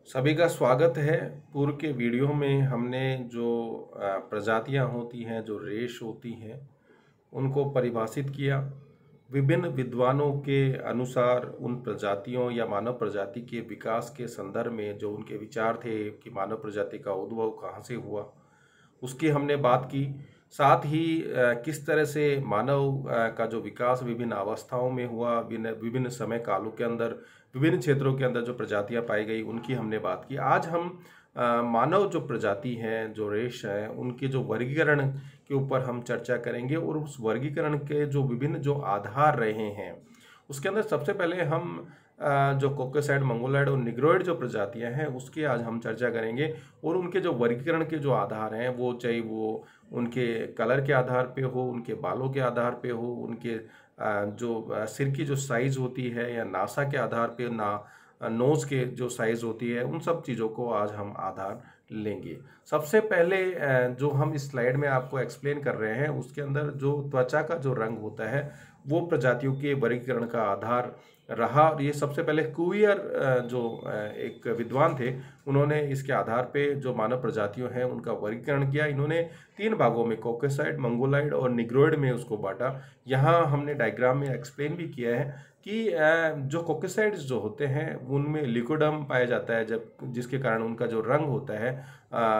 सभी का स्वागत है। पूर्व के वीडियो में हमने जो प्रजातियां होती हैं, जो रेश होती हैं, उनको परिभाषित किया। विभिन्न विद्वानों के अनुसार उन प्रजातियों या मानव प्रजाति के विकास के संदर्भ में जो उनके विचार थे कि मानव प्रजाति का उद्भव कहाँ से हुआ, उसकी हमने बात की। साथ ही किस तरह से मानव का जो विकास विभिन्न अवस्थाओं में हुआ, विभिन्न समय कालों के अंदर, विभिन्न क्षेत्रों के अंदर जो प्रजातियां पाई गई, उनकी हमने बात की। आज हम मानव जो प्रजाति हैं, जो रेश हैं, उनके जो वर्गीकरण के ऊपर हम चर्चा करेंगे और उस वर्गीकरण के जो विभिन्न जो आधार रहे हैं, उसके अंदर सबसे पहले हम जो कोकोसाइड, मंगोलाइड और निग्रोइड जो प्रजातियां हैं, उसकी आज हम चर्चा करेंगे। और उनके जो वर्गीकरण के जो आधार हैं, वो चाहे वो उनके कलर के आधार पे हो, उनके बालों के आधार पे हो, उनके जो सिर की जो साइज़ होती है, या नासा के आधार पे नोज़ के जो साइज़ होती है, उन सब चीज़ों को आज हम आधार लेंगे। सबसे पहले जो हम इस स्लाइड में आपको एक्सप्लेन कर रहे हैं, उसके अंदर जो त्वचा का जो रंग होता है, वो प्रजातियों के वर्गीकरण का आधार रहा। और ये सबसे पहले कुवियर जो एक विद्वान थे, उन्होंने इसके आधार पे जो मानव प्रजातियों हैं उनका वर्गीकरण किया। इन्होंने 3 भागों में कोकोसाइड, मंगोलाइड और निग्रोइड में उसको बांटा। यहाँ हमने डायग्राम में एक्सप्लेन भी किया है कि जो कोकोसाइड्स जो होते हैं उनमें लिकोडम पाया जाता है, जब जिसके कारण उनका जो रंग होता है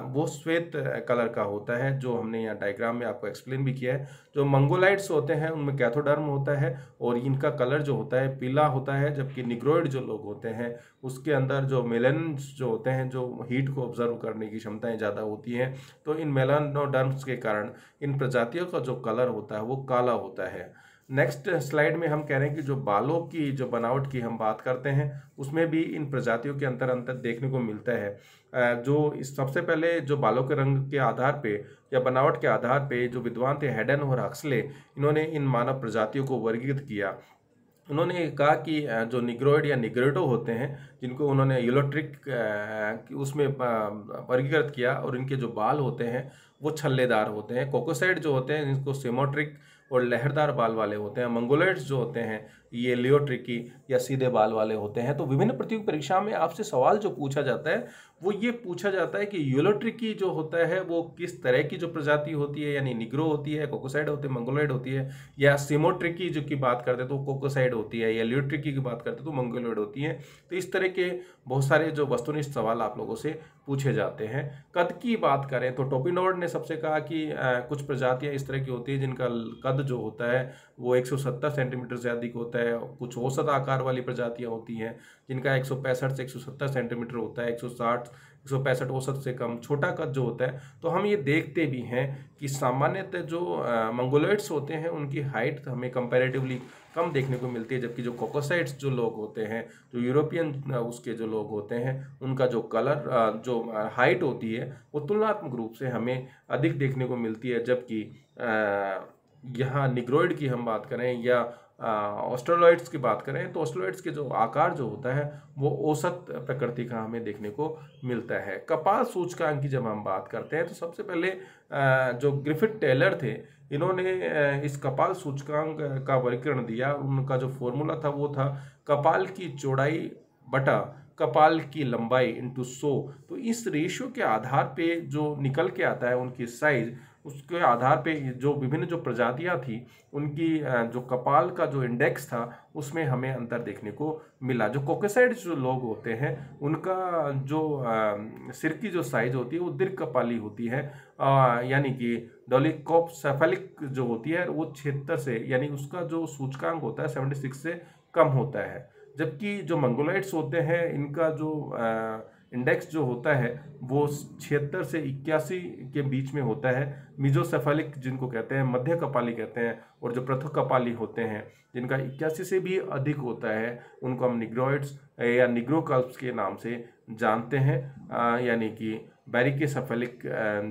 वो श्वेत कलर का होता है, जो हमने यहाँ डायग्राम में आपको एक्सप्लेन भी किया है। जो मंगोलाइड्स होते हैं उनमें कैथोडर्म होता है और इनका कलर जो होता है पीला होता है, जबकि निग्रोइड जो लोग होते हैं उसके अंदर जो मेलानिन्स जो होते हैं, जो हीट को ऑब्जर्व करने की क्षमताएं ज़्यादा होती हैं, तो इन मेलानोडर्म्स के कारण इन प्रजातियों का जो कलर होता है वो काला होता है। नेक्स्ट स्लाइड में हम कह रहे हैं कि जो बालों की जो बनावट की हम बात करते हैं, उसमें भी इन प्रजातियों के अंतर देखने को मिलता है। जो इस सबसे पहले जो बालों के रंग के आधार पे या बनावट के आधार पे जो विद्वान थे हेडन और हक्सले, इन्होंने इन मानव प्रजातियों को वर्गीकृत किया। उन्होंने कहा कि जो निग्रोइड या निग्रेडो होते हैं, जिनको उन्होंने यूलोट्रिक उसमें वर्गीकृत किया, और इनके जो बाल होते हैं वो छल्लेदार होते हैं। कोकोसाइड जो होते हैं इनको सिमोट्रिक और लहरदार बाल वाले होते हैं। मंगोलाइड्स जो होते हैं ये लियोट्रिकी या सीधे बाल वाले होते हैं। तो विभिन्न प्रतियोगी परीक्षा में आपसे सवाल जो पूछा जाता है वो ये पूछा जाता है कि यूलोट्रिकी जो होता है वो किस तरह की जो प्रजाति होती है, यानी निग्रो होती है, कोकोसाइड होती है, मंगोलाइड होती है, या सिमोट्रिकी जो की बात करते हैं तो कोकोसाइड होती है, या लियोट्रिकी की बात करते हैं तो मंगोलाइड होती है। तो इस तरह के बहुत सारे जो वस्तुनिष्ठ सवाल आप लोगों से पूछे जाते हैं। कद की बात करें तो टोपिनोड ने सबसे कहा कि कुछ प्रजातियां इस तरह की होती है जिनका कद जो होता है वो 170 सेंटीमीटर से अधिक होता है। कुछ औसत आकार वाली प्रजातियां होती हैं जिनका 165 से 170 सेंटीमीटर होता है, 160 165 औसत से कम छोटा कद जो होता है। तो हम ये देखते भी हैं कि सामान्यतः जो मंगोलाइड्स होते हैं उनकी हाइट हमें कंपैरेटिवली कम देखने को मिलती है, जबकि जो कोकोसाइड्स जो लोग होते हैं, जो यूरोपियन उसके जो लोग होते हैं, उनका जो कलर जो हाइट होती है वो तुलनात्मक रूप से हमें अधिक देखने को मिलती है। जबकि यहाँ निग्रोइड की हम बात करें या ऑस्ट्रेलॉइड्स की बात करें तो ऑस्ट्रेलॉइड्स के जो आकार जो होता है वो औसत प्रकृति का हमें देखने को मिलता है। कपाल सूचकांक की जब हम बात करते हैं तो सबसे पहले जो ग्रिफिथ टेलर थे, इन्होंने इस कपाल सूचकांक का वर्गीकरण दिया। उनका जो फॉर्मूला था वो था कपाल की चौड़ाई बटा कपाल की लंबाई इंटू 100। तो इस रेशियो के आधार पे जो निकल के आता है उनकी साइज, उसके आधार पे जो विभिन्न जो प्रजातियां थी उनकी जो कपाल का जो इंडेक्स था उसमें हमें अंतर देखने को मिला। जो कोकोसाइड जो लोग होते हैं उनका जो सिर की जो साइज होती है वो दीर्घ कपाली होती है, यानी कि डोलिकोसेफेलिक जो होती है वो 76 से, यानी उसका जो सूचकांक होता है 76 से कम होता है। जबकि जो मंगोलाइड्स होते हैं इनका जो इंडेक्स जो होता है वो 76 से 81 के बीच में होता है। मिजोसेफेलिक जिनको कहते हैं, मध्य कपाली कहते हैं, और जो प्रथम कपाली होते हैं जिनका 81 से भी अधिक होता है, उनको हम निग्रोइड्स या निग्रोकल्प्स के नाम से जानते हैं। यानी कि बैरिकेसेफेलिक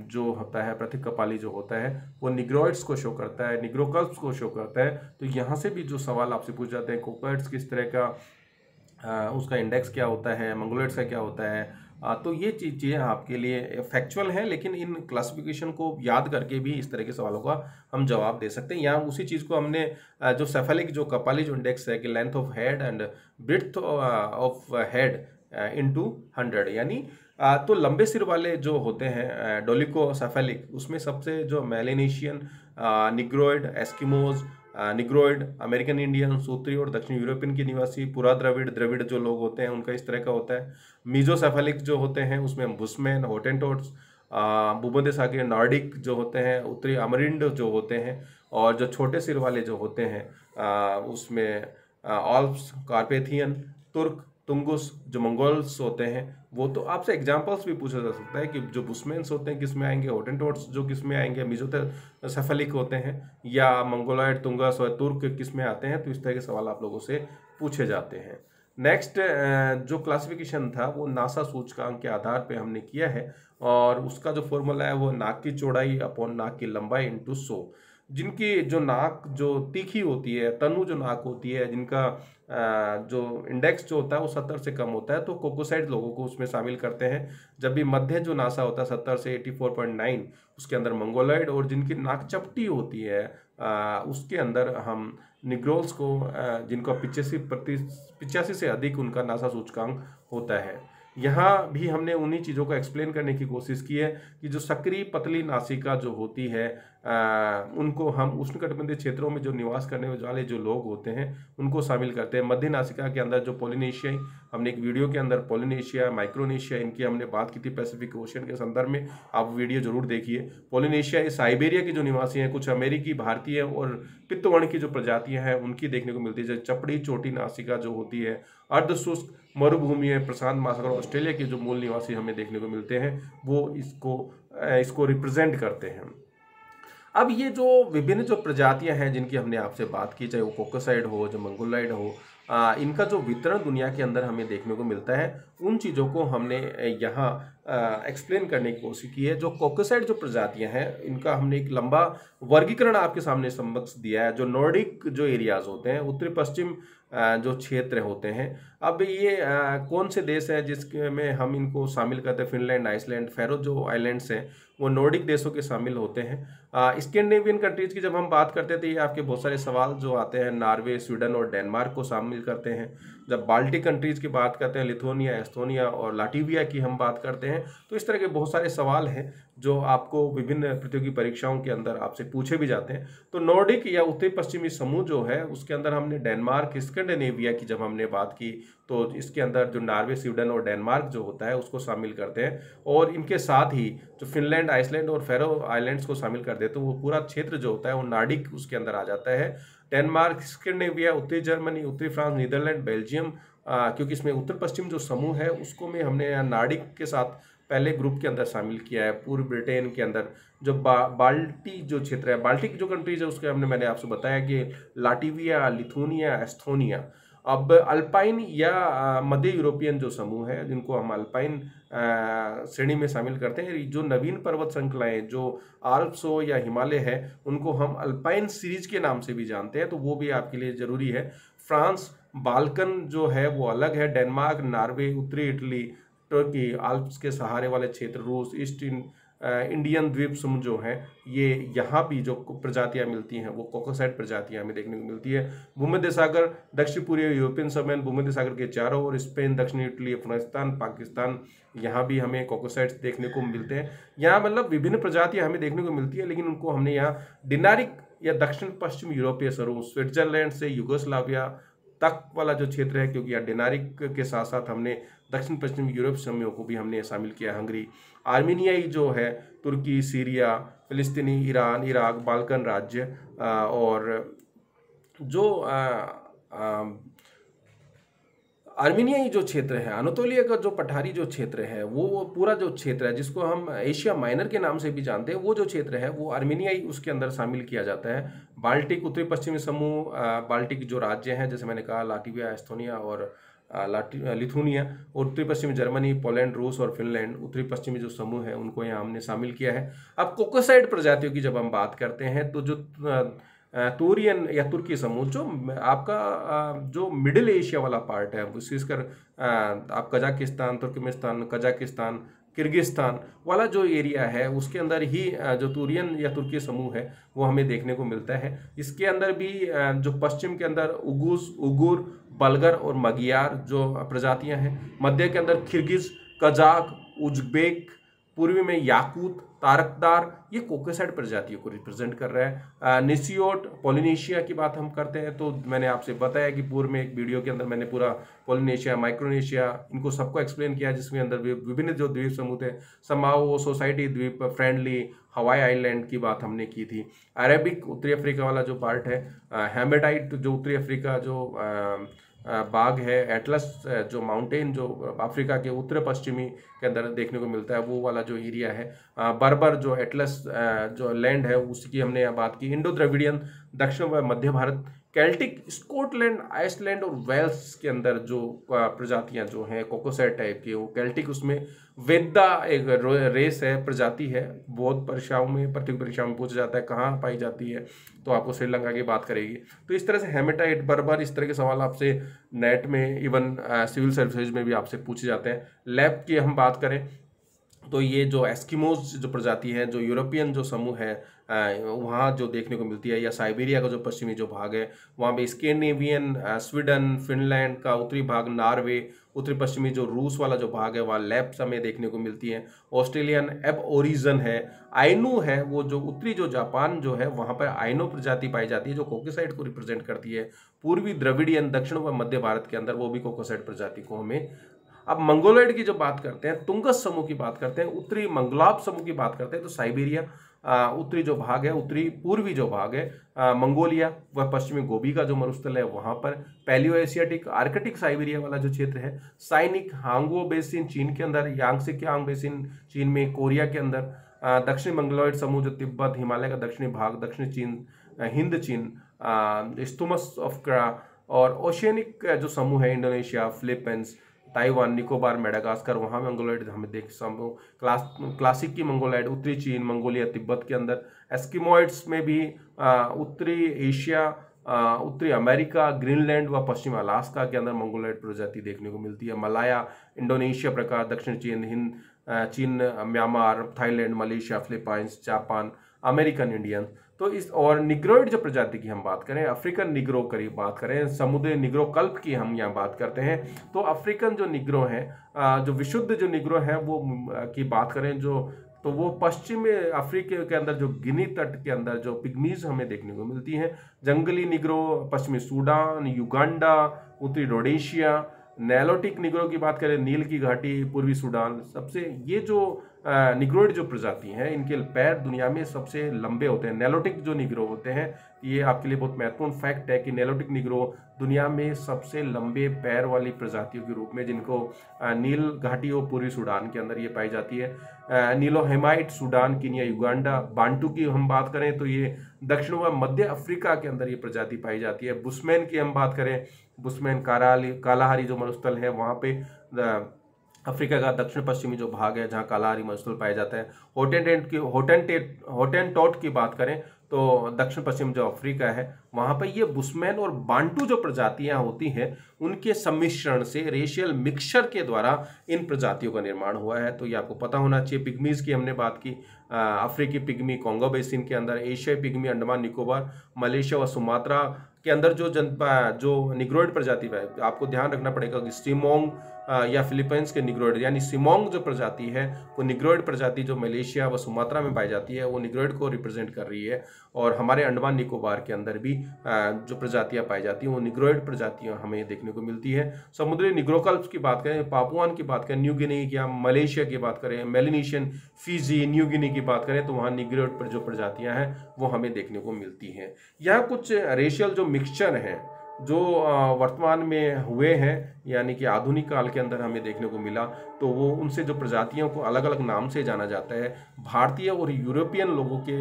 जो होता है, प्रथम कपाली जो होता है, वो निग्रोइड्स को शो करता है, निग्रोकल्प्स को शो करता है। तो यहाँ से भी जो सवाल आपसे पूछ जाते हैं, कोकोसाइड्स किस तरह का उसका इंडेक्स क्या होता है, मंगोलाइड्स का क्या होता है, तो ये चीज़ें आपके लिए फैक्चुअल हैं, लेकिन इन क्लासिफिकेशन को याद करके भी इस तरह के सवालों का हम जवाब दे सकते हैं। यहाँ उसी चीज़ को हमने जो सेफेलिक जो कपाली जो इंडेक्स है कि length of head and breadth of head into 100 यानी तो लंबे सिर वाले जो होते हैं डोलिकोसेफेलिक, उसमें सबसे जो Melanesian, Negroid, Eskimos, Negroid, American Indian, उत्तरी और दक्षिण यूरोपियन के निवासी, पूरा द्रविड़, द्रविड़ जो लोग होते हैं उनका इस तरह का होता है। मीजोसेफेलिक जो होते हैं उसमें बुशमैन, होटेंटोट्स, भूमध्यसागरीय नॉर्डिक जो होते हैं, उत्तरी अमरिंड जो होते हैं, और जो छोटे सिर वाले जो होते हैं उसमें ऑल्प्स, कार्पेथियन, तुर्क, तुंगुस, जो मंगोल्स होते हैं वो। तो आपसे एग्जांपल्स भी पूछा जा सकता है कि जो बुशमैन्स होते हैं किस में आएंगे, होटेंटोट्स जो किस में आएंगे, मीजोसेफेलिक होते हैं, या मंगोलॉयड, तुंगस और तुर्क किस में आते हैं। तो इस तरह के सवाल आप लोगों से पूछे जाते हैं। नेक्स्ट जो क्लासिफिकेशन था वो नासा सूचकांक के आधार पे हमने किया है, और उसका जो फॉर्मूला है वो नाक की चौड़ाई अपॉन नाक की लंबाई इंटू 100। जिनकी जो नाक जो तीखी होती है, तनु जो नाक होती है, जिनका जो इंडेक्स जो होता है वो 70 से कम होता है, तो कोकोसाइड लोगों को उसमें शामिल करते हैं। जब भी मध्य जो नासा होता है 70 से 84.9, उसके अंदर मंगोलॉयड, और जिनकी नाक चपटी होती है उसके अंदर हम निग्रोल्स को, जिनको 85 से अधिक उनका नासा सूचकांक होता है। यहाँ भी हमने उन्हीं चीज़ों को एक्सप्लेन करने की कोशिश की है कि जो सक्रिय पतली नासिका जो होती है उनको हम उष्णकटिबंधीय क्षेत्रों में जो निवास करने वाले जो लोग होते हैं उनको शामिल करते हैं। मध्य नासिका के अंदर जो पोलिनेशियाई, हमने एक वीडियो के अंदर पोलिनेशिया, माइक्रोनेशिया, इनकी हमने बात की थी पैसिफिक ओशियन के संदर्भ में, आप वीडियो जरूर देखिए। पोलिनेशिया साइबेरिया के जो निवासी हैं, कुछ अमेरिकी, भारतीय और पित्तवर्ण की जो प्रजातियां हैं उनकी देखने को मिलती है। जैसे चपड़ी चोटी नासिका जो होती है, अर्धशुष्क मरुभूमि है, प्रशांत महासागर, ऑस्ट्रेलिया के जो मूल निवासी हमें देखने को मिलते हैं वो इसको रिप्रेजेंट करते हैं। अब ये जो विभिन्न जो प्रजातियां हैं जिनकी हमने आपसे बात की, चाहे वो कोकोसाइड हो, जो मंगोलाइड हो, इनका जो वितरण दुनिया के अंदर हमें देखने को मिलता है, उन चीज़ों को हमने यहाँ एक्सप्लेन करने की कोशिश की है। जो कोकोसाइड जो प्रजातियां हैं इनका हमने एक लंबा वर्गीकरण आपके सामने समक्ष दिया है। जो नॉर्डिक जो एरियाज होते हैं, उत्तरी पश्चिम जो क्षेत्र होते हैं, अब ये कौन से देश हैं जिसमें हम इनको शामिल करते हैं? फिनलैंड, आइसलैंड, फैरो जो आइलैंड्स हैं वो नॉर्डिक देशों के शामिल होते हैं। स्कैंडिनेवियन कंट्रीज की जब हम बात करते हैं तो ये आपके बहुत सारे सवाल जो आते हैं, नॉर्वे, स्वीडन और डेनमार्क को शामिल करते हैं। जब बाल्टिक कंट्रीज की बात करते हैं, लिथुआनिया, एस्टोनिया और लाटविया की हम बात करते हैं, तो इस तरह के बहुत सारे सवाल हैं जो आपको विभिन्न प्रतियोगी परीक्षाओं के अंदर आपसे पूछे भी जाते हैं। तो नॉर्डिक या उत्तरी पश्चिमी समूह जो है उसके अंदर हमने डेनमार्क, स्कैंडिनेविया की जब हमने बात की तो इसके अंदर जो नॉर्वे, स्वीडन और डेनमार्क जो होता है उसको शामिल करते हैं, और इनके साथ ही जो फिनलैंड, आइसलैंड और फैरो आइलैंड्स को शामिल कर देते हैं। वो पूरा क्षेत्र जो होता है वो नॉर्डिक उसके अंदर आ जाता है। डेनमार्क, स्कैंडिनेविया, उत्तरी जर्मनी, उत्तरी फ्रांस, नीदरलैंड, बेल्जियम, क्योंकि इसमें उत्तर पश्चिम जो समूह है उसको में हमने नॉर्डिक के साथ पहले ग्रुप के अंदर शामिल किया है। पूर्व ब्रिटेन के अंदर जो बाल्टी जो क्षेत्र है, बाल्टिक जो कंट्रीज है उसके मैंने आपसे बताया कि लाटविया, लिथुआनिया, एस्थोनिया। अब अल्पाइन या मध्य यूरोपियन जो समूह है जिनको हम अल्पाइन श्रेणी में शामिल करते हैं, जो नवीन पर्वत श्रृंखलाएं जो आल्प्स हो या हिमालय है उनको हम अल्पाइन सीरीज के नाम से भी जानते हैं, तो वो भी आपके लिए जरूरी है। फ्रांस, बाल्कन जो है वो अलग है। डेनमार्क, नॉर्वे, उत्तरी इटली, तुर्की, आल्प्स के सहारे वाले क्षेत्र, रूस, ईस्ट इंडियन द्वीप समूह जो हैं, ये यहाँ भी जो प्रजातियाँ मिलती हैं वो कोकोसाइड प्रजातियाँ हमें देखने को मिलती है। भूमध्य सागर, दक्षिण पूर्वी यूरोपियन समेत भूमध्य सागर के चारों ओर, स्पेन, दक्षिण इटली, अफगानिस्तान, पाकिस्तान, यहाँ भी हमें कोकोसाइड्स देखने को मिलते हैं। यहाँ मतलब विभिन्न प्रजातियाँ हमें देखने को मिलती है, लेकिन उनको हमने यहाँ डिनारिक या दक्षिण पश्चिम यूरोपीय स्वरूप, स्विट्जरलैंड से युगोस्लाविया तक वाला जो क्षेत्र है, क्योंकि यहाँ डिनारिक के साथ साथ हमने दक्षिण पश्चिम यूरोप समूहों को भी हमने शामिल किया। हंगरी, आर्मीनियाई जो है, तुर्की, सीरिया, फिलिस्तीनी, ईरान, इराक, बाल्कन राज्य, और जो आर्मीनियाई जो क्षेत्र है, अनातोलिया का जो पठारी जो क्षेत्र है, वो पूरा जो क्षेत्र है जिसको हम एशिया माइनर के नाम से भी जानते हैं, वो जो क्षेत्र है वो आर्मीनियाई उसके अंदर शामिल किया जाता है। बाल्टिक उत्तरी पश्चिमी समूह, बाल्टिक जो राज्य हैं जैसे मैंने कहा लाटविया, एस्थोनिया और लिथुआनिया, और उत्तरी पश्चिमी जर्मनी, पोलैंड, रूस और फिनलैंड, उत्तरी पश्चिमी जो समूह है उनको यहाँ हमने शामिल किया है। अब कोकोसाइड प्रजातियों की जब हम बात करते हैं तो जो तुरियन या तुर्की समूह, जो आपका जो मिडिल एशिया वाला पार्ट है, विशेषकर आप कजाकिस्तान, तुर्कमेनिस्तान, कजाकिस्तान, किर्गिस्तान वाला जो एरिया है उसके अंदर ही जो तुरियन या तुर्की समूह है वो हमें देखने को मिलता है। इसके अंदर भी जो पश्चिम के अंदर उगूस, उगुर, बल्गर और मगियार जो प्रजातियां हैं, मध्य के अंदर किर्गिज, कजाक, उज्बेक, पूर्वी में याकूत, तारकदार, ये कोकेसाइड प्रजातियों को रिप्रेजेंट कर रहा है। निसियोट, पोलिनेशिया की बात हम करते हैं तो मैंने आपसे बताया कि पूर्व में एक वीडियो के अंदर मैंने पूरा पोलिनेशिया, माइक्रोनेशिया, इनको सबको एक्सप्लेन किया, जिसमें अंदर विभिन्न जो द्वीप समूह थे, समाओ, सोसाइटी द्वीप, फ्रेंडली, हवाई आइलैंड की बात हमने की थी। अरेबिक उत्तरी अफ्रीका वाला जो पार्ट है, हेमेटाइट जो उत्तरी अफ्रीका जो बाग है, एटलस जो माउंटेन जो अफ्रीका के उत्तर पश्चिमी के अंदर देखने को मिलता है वो वाला जो एरिया है, बर्बर जो एटलस जो लैंड है उसकी हमने यहाँ बात की। इंडो द्रविडियन, दक्षिण व मध्य भारत, केल्टिक, स्कॉटलैंड, आइसलैंड और वेल्स के अंदर जो प्रजातियां जो हैं कोकोसाइड टाइप की, वो केल्टिक, उसमें वेदा एक रेस है, प्रजाति है, बहुत परीक्षाओं में, प्रतियोगी परीक्षाओं में पूछा जाता है कहाँ पाई जाती है, तो आपको श्रीलंका की बात करेगी। तो इस तरह से हेमेटाइट, बर्बर, इस तरह के सवाल आपसे नेट में, इवन सिविल सर्विसेज में भी आपसे पूछे जाते हैं। लैब की हम बात करें तो ये जो एस्किमोज जो प्रजाति है, जो यूरोपियन जो समूह है वहाँ जो देखने को मिलती है, या साइबेरिया का जो पश्चिमी जो भाग है वहाँ पे स्कैंडिनेवियन, स्वीडन, फिनलैंड का उत्तरी भाग, नॉर्वे, उत्तरी पश्चिमी जो रूस वाला जो भाग है वहाँ लैप्स हमें देखने को मिलती है। ऑस्ट्रेलियन एबओरिजन है, आइनू है, वो जो उत्तरी जो जापान जो है वहाँ पर आइनो प्रजाति पाई जाती है जो कोकोसाइड को रिप्रेजेंट करती है। पूर्वी द्रविडियन, दक्षिण व मध्य भारत के अंदर वो भी कोकोसाइड प्रजाति को हमें। अब मंगोलॉइड की जो बात करते हैं, तुंगस समूह की बात करते हैं, उत्तरी मंगलाब समूह की बात करते हैं, तो साइबेरिया उत्तरी जो भाग है, उत्तरी पूर्वी जो भाग है, मंगोलिया व पश्चिमी गोबी का जो मरुस्थल है वहां पर, पैलियो एशियाटिक, आर्कटिक साइबेरिया वाला जो क्षेत्र है, साइनिक, हांगो बेसिन चीन के अंदर, यांगसे कियांग बेसिन चीन में, कोरिया के अंदर, दक्षिणी मंगोलॉइड समूह जो तिब्बत, हिमालय का दक्षिणी भाग, दक्षिणी चीन, हिंद चीन, स्तुमस ऑफ क्रा, और ओशियनिक जो समूह है, Indonesia, Philippines, Taiwan, Nicobar, Madagascar, वहाँ मंगोलॉइड हमें देख समूह। क्लासिक की मंगोलॉइड उत्तरी चीन, मंगोलिया, तिब्बत के अंदर। एस्किमोइड्स में भी उत्तरी एशिया, उत्तरी अमेरिका, ग्रीनलैंड व पश्चिम अलास्का के अंदर मंगोलॉइड प्रजाति देखने को मिलती है। मलाया, इंडोनेशिया प्रकार, दक्षिण चीन, चीन, Myanmar, Thailand, Malaysia, Philippines, Japan, American Indian. तो इस और निग्रोइड जो प्रजाति की हम बात करें, अफ्रीकन निग्रो की बात करें, समुद्री निग्रो कल्प की हम यहाँ बात करते हैं, तो अफ्रीकन जो निग्रो है, जो विशुद्ध जो निग्रो है वो की बात करें जो, तो वो पश्चिमी अफ्रीका के अंदर जो गिनी तट के अंदर जो पिग्मीज हमें देखने को मिलती हैं। जंगली निग्रो पश्चिमी सूडान, युगांडा, उत्तरी रोडेशिया। नैलोटिक निग्रो की बात करें, नील की घाटी, पूर्वी सूडान। सबसे ये जो निग्रोइड जो प्रजाति हैं इनके पैर दुनिया में सबसे लंबे होते हैं। नैलोटिक जो निग्रो होते हैं, ये आपके लिए बहुत महत्वपूर्ण फैक्ट है कि नैलोटिक निग्रो दुनिया में सबसे लंबे पैर वाली प्रजातियों के रूप में, जिनको नील घाटी और पूर्वी सूडान के अंदर ये पाई जाती है। नीलोहेमाइट, सूडान, कीनिया, युगांडा। बांटू की हम बात करें तो ये दक्षिण व मध्य अफ्रीका के अंदर ये प्रजाति पाई जाती है। बुशमैन की हम बात करें, बुशमैन कालाहारी जो मरुस्थल है वहाँ पे अफ्रीका का दक्षिण पश्चिमी जो भाग है जहाँ कालाहारी मरुस्थल पाया जाता है। होटेनटोट की बात करें तो दक्षिण पश्चिम जो अफ्रीका है वहाँ पर ये बुशमैन और बांटू जो प्रजातियां होती हैं उनके सम्मिश्रण से, रेशियल मिक्सचर के द्वारा इन प्रजातियों का निर्माण हुआ है। तो ये आपको पता होना चाहिए। पिग्मीज की हमने बात की, अफ्रीकी पिग्मी कोंगो बेसिन के अंदर, एशियाई पिग्मी अंडमान निकोबार, मलेशिया व सुमात्रा के अंदर जो निग्रोइड प्रजाति है, आपको ध्यान रखना पड़ेगा कि सिमोंग या फिलीपींस के निग्रोइड, यानी सिमोंग जो प्रजाति है वो निग्रोइड प्रजाति जो मलेशिया व सुमात्रा में पाई जाती है वो निग्रोइड को रिप्रेजेंट कर रही है। और हमारे अंडमान निकोबार के अंदर भी जो प्रजातियां पाई जाती हैं वो निग्रोइड प्रजातियां हमें देखने को मिलती है। समुद्री निग्रोकल्प्स की बात करें, पापुआन की बात करें, न्यू गिनी या मलेशिया की बात करें, मेलिनेशियन, फिजी, न्यू गिनी की बात करें तो वहाँ निग्रोइड पर जो प्रजातियां हैं वो हमें देखने को मिलती हैं। यहाँ कुछ रेशियल जो मिक्सचर हैं जो वर्तमान में हुए हैं, यानी कि आधुनिक काल के अंदर हमें देखने को मिला, तो वो उनसे जो प्रजातियों को अलग अलग नाम से जाना जाता है। भारतीय और यूरोपियन लोगों के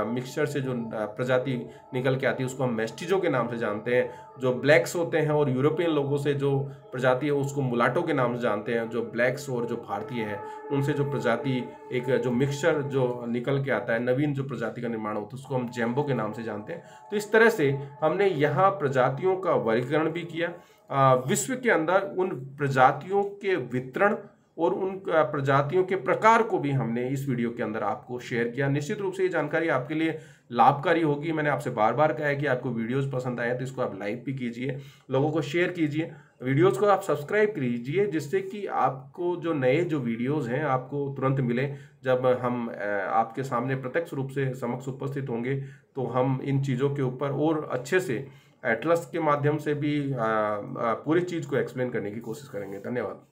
मिक्सचर से जो प्रजाति निकल के आती है उसको हम मेस्टिजो के नाम से जानते हैं। जो ब्लैक्स होते हैं और यूरोपियन लोगों से जो प्रजाति है उसको मुलाटो के नाम से जानते हैं। जो ब्लैक्स और जो भारतीय है उनसे जो प्रजाति एक जो मिक्सचर जो निकल के आता है, नवीन जो प्रजाति का निर्माण होता है उसको हम जैम्बो के नाम से जानते हैं। तो इस तरह से हमने यहाँ प्रजातियों का वर्गीकरण भी किया, विश्व के अंदर उन प्रजातियों के वितरण और उन प्रजातियों के प्रकार को भी हमने इस वीडियो के अंदर आपको शेयर किया। निश्चित रूप से ये जानकारी आपके लिए लाभकारी होगी। मैंने आपसे बार बार कहा है कि आपको वीडियोस पसंद आए तो इसको आप लाइक भी कीजिए, लोगों को शेयर कीजिए, वीडियोस को आप सब्सक्राइब कीजिए, जिससे कि आपको जो नए जो वीडियोस हैं आपको तुरंत मिले। जब हम आपके सामने प्रत्यक्ष रूप से समक्ष उपस्थित होंगे तो हम इन चीज़ों के ऊपर और अच्छे से एटलस के माध्यम से भी पूरी चीज़ को एक्सप्लेन करने की कोशिश करेंगे। धन्यवाद।